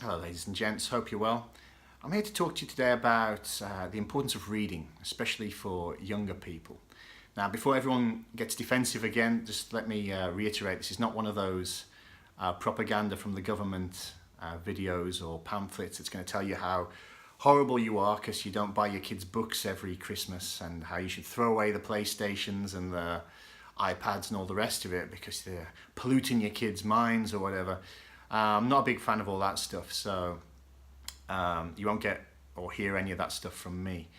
Hello ladies and gents, hope you're well. I'm here to talk to you today about the importance of reading, especially for younger people. Now before everyone gets defensive again, just let me reiterate, this is not one of those propaganda from the government videos or pamphlets. It's going to tell you how horrible you are because you don't buy your kids books every Christmas, and how you should throw away the PlayStations and the iPads and all the rest of it because they're polluting your kids' minds or whatever. I'm not a big fan of all that stuff, so you won't get or hear any of that stuff from me.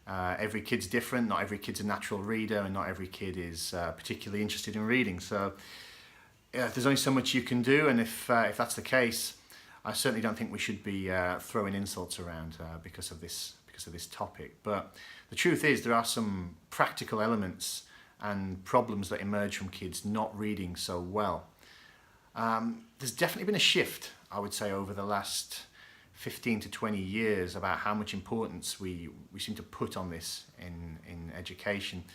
Every kid's different, not every kid's a natural reader, and not every kid is particularly interested in reading. So yeah, there's only so much you can do, and if that's the case, I certainly don't think we should be throwing insults around because of this topic. But the truth is, there are some practical elements and problems that emerge from kids not reading so well. There's definitely been a shift, I would say, over the last 15 to 20 years about how much importance we seem to put on this in education.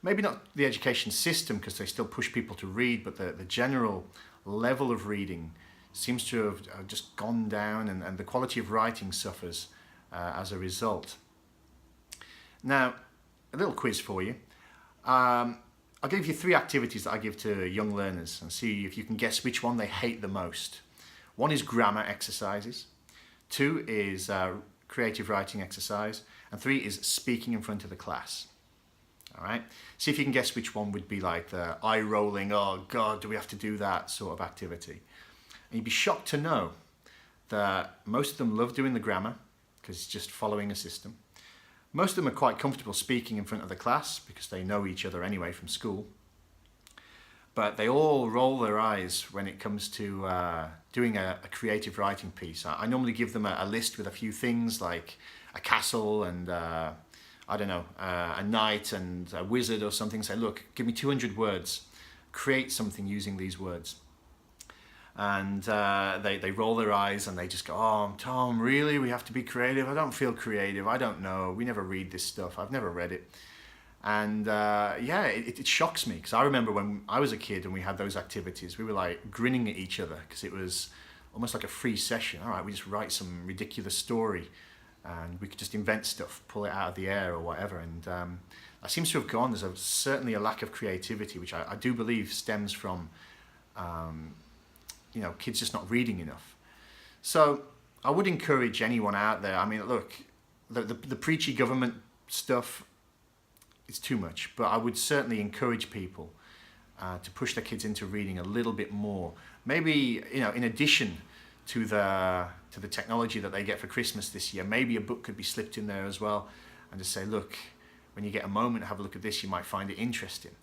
Maybe not the education system, because they still push people to read, but the general level of reading seems to have just gone down, and the quality of writing suffers as a result. Now, a little quiz for you. I'll give you 3 activities that I give to young learners and see if you can guess which one they hate the most. 1 is grammar exercises, 2 is creative writing exercise, and 3 is speaking in front of the class. All right, see if you can guess which one would be like the eye-rolling, oh God, do we have to do that sort of activity. And you'd be shocked to know that most of them love doing the grammar because it's just following a system. Most of them are quite comfortable speaking in front of the class because they know each other anyway from school. But they all roll their eyes when it comes to doing a creative writing piece. I normally give them a list with a few things like a castle and, I don't know, a knight and a wizard or something. Say, look, give me 200 words. Create something using these words. And they roll their eyes and they just go, oh, Tom, really? We have to be creative? I don't feel creative. I don't know. We never read this stuff. I've never read it. And yeah, it shocks me, because I remember when I was a kid and we had those activities, we were like grinning at each other because it was almost like a free session. All right, we just write some ridiculous story and we could just invent stuff, pull it out of the air or whatever. And that seems to have gone. There's certainly a lack of creativity, which I do believe stems from you know, kids just not reading enough. So I would encourage anyone out there, I mean, look, the preachy government stuff is too much, but I would certainly encourage people to push their kids into reading a little bit more. Maybe, you know, in addition to the technology that they get for Christmas this year, maybe a book could be slipped in there as well, and just say, look, when you get a moment, have a look at this, you might find it interesting.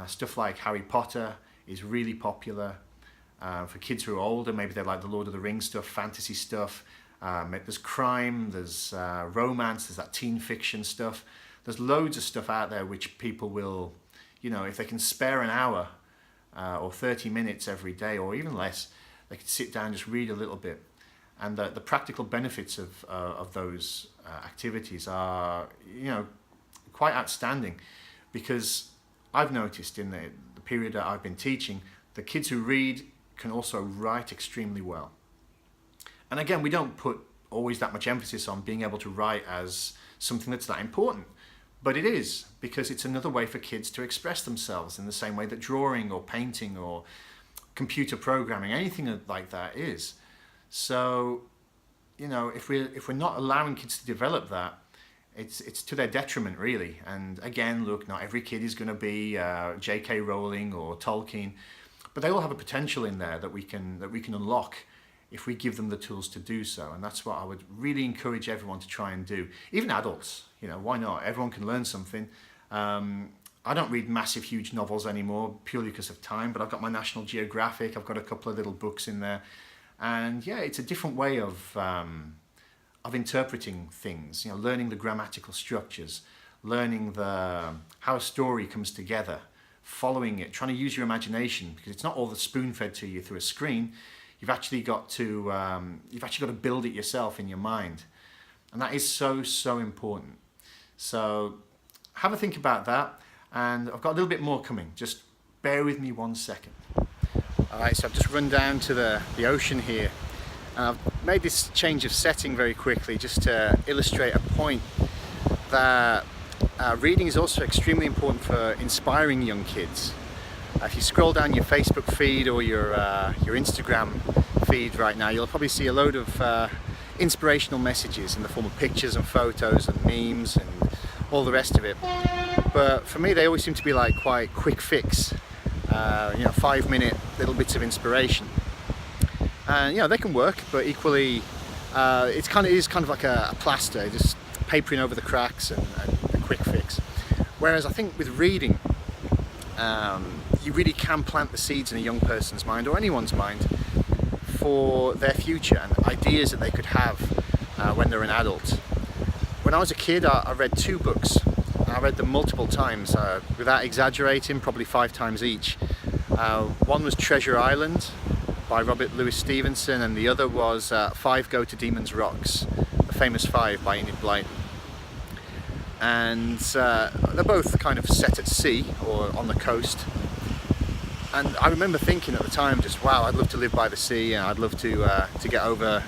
Stuff like Harry Potter is really popular. For kids who are older, maybe they like the Lord of the Rings stuff, fantasy stuff. There's crime, there's romance, there's that teen fiction stuff. There's loads of stuff out there which people will, you know, if they can spare an hour or 30 minutes every day or even less, they could sit down and just read a little bit. And the practical benefits of those activities are, you know, quite outstanding, because I've noticed in the period that I've been teaching, the kids who read can also write extremely well. And again, we don't put always that much emphasis on being able to write as something that's that important, but it is, because it's another way for kids to express themselves in the same way that drawing or painting or computer programming, anything like that is. So, you know, if we're not allowing kids to develop that, it's to their detriment, really. And again, look, not every kid is going to be J.K. Rowling or Tolkien, but they all have a potential in there that we can unlock if we give them the tools to do so. And that's what I would really encourage everyone to try and do. Even adults, you know, why not? Everyone can learn something. I don't read massive, huge novels anymore purely because of time, but I've got my National Geographic. I've got a couple of little books in there. And yeah, it's a different way of interpreting things, you know, learning the grammatical structures, learning how a story comes together, following it, trying to use your imagination, because it's not all the spoon-fed to you through a screen. You've actually got to build it yourself in your mind, and that is so important. So have a think about that, and I've got a little bit more coming. Just bear with me 1 second. All right, so I've just run down to the ocean here, and I've made this change of setting very quickly just to illustrate a point that reading is also extremely important for inspiring young kids. If you scroll down your Facebook feed or your Instagram feed right now, you'll probably see a load of inspirational messages in the form of pictures and photos and memes and all the rest of it. But for me, they always seem to be like quite quick fix, 5-minute little bits of inspiration. And they can work, but equally it is kind of like a plaster, just papering over the cracks and a quick fix. Whereas I think with reading, you really can plant the seeds in a young person's mind, or anyone's mind, for their future and ideas that they could have when they're an adult. When I was a kid, I read 2 books. I read them multiple times, without exaggerating, probably 5 times each. One was Treasure Island by Robert Louis Stevenson, and the other was 5 Go to Demon's Rocks, the famous 5 by Enid Blyton. And they're both kind of set at sea or on the coast. And I remember thinking at the time, just wow, I'd love to live by the sea, and I'd love to get over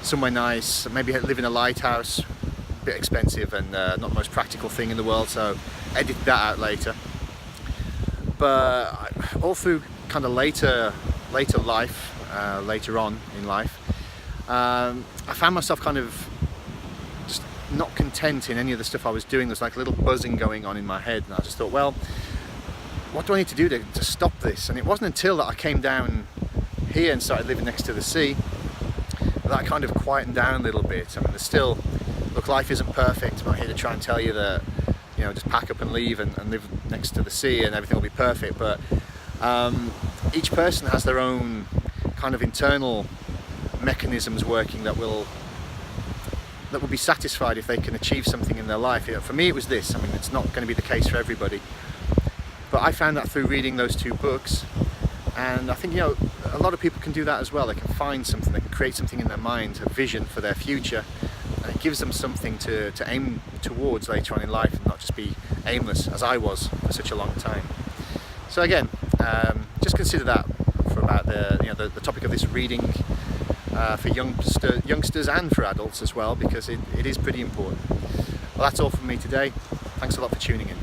somewhere nice, maybe live in a lighthouse, a bit expensive and not the most practical thing in the world, so edit that out later. But all through kind of later life, later on in life, I found myself kind of just not content in any of the stuff I was doing. There's like a little buzzing going on in my head, and I just thought, well, what do I need to do to stop this? And it wasn't until that I came down here and started living next to the sea that I kind of quietened down a little bit. I mean, there's still, look, life isn't perfect. I'm not here to try and tell you that, just pack up and leave and live next to the sea and everything will be perfect. But each person has their own kind of internal mechanisms working that will be satisfied if they can achieve something in their life. For me, it was this. I mean, it's not going to be the case for everybody. But I found that through reading those 2 books, and I think a lot of people can do that as well. They can find something, they can create something in their mind, a vision for their future, and it gives them something to aim towards later on in life, and not just be aimless as I was for such a long time. So again, just consider that for about the topic of this reading for youngsters and for adults as well, because it is pretty important. Well, that's all from me today. Thanks a lot for tuning in.